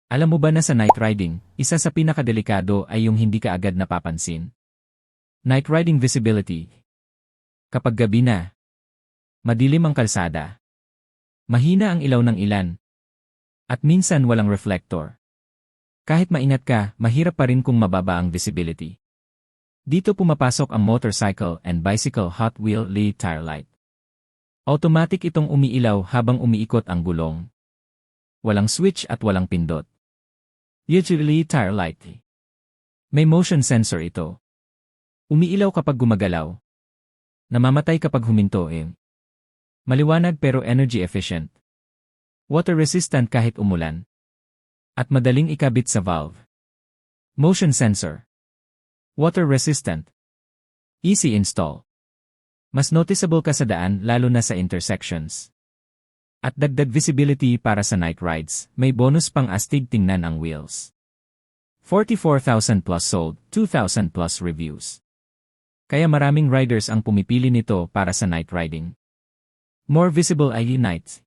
Alam mo ba na sa night riding, isa sa pinakadelikado ay yung hindi ka agad napapansin? Night riding visibility. Kapag gabi na, madilim ang kalsada, mahina ang ilaw ng ilan, at minsan walang reflector. Kahit maingat ka, mahirap pa rin kung mababa ang visibility. Dito pumapasok ang motorcycle and bicycle Hot Wheel LED tire light. Automatic itong umiilaw habang umiikot ang gulong. Walang switch at walang pindot. Usually tire light. May motion sensor ito. Umiilaw kapag gumagalaw. Namamatay kapag huminto. Maliwanag pero energy efficient. Water resistant kahit umulan. At madaling ikabit sa valve. Motion sensor. Water resistant. Easy install. Mas noticeable ka sa daan lalo na sa intersections. At dagdag visibility para sa night rides, may bonus pang astig tingnan ang wheels. 44,000 plus sold, 2,000 plus reviews. Kaya maraming riders ang pumipili nito para sa night riding. More visible ay nights.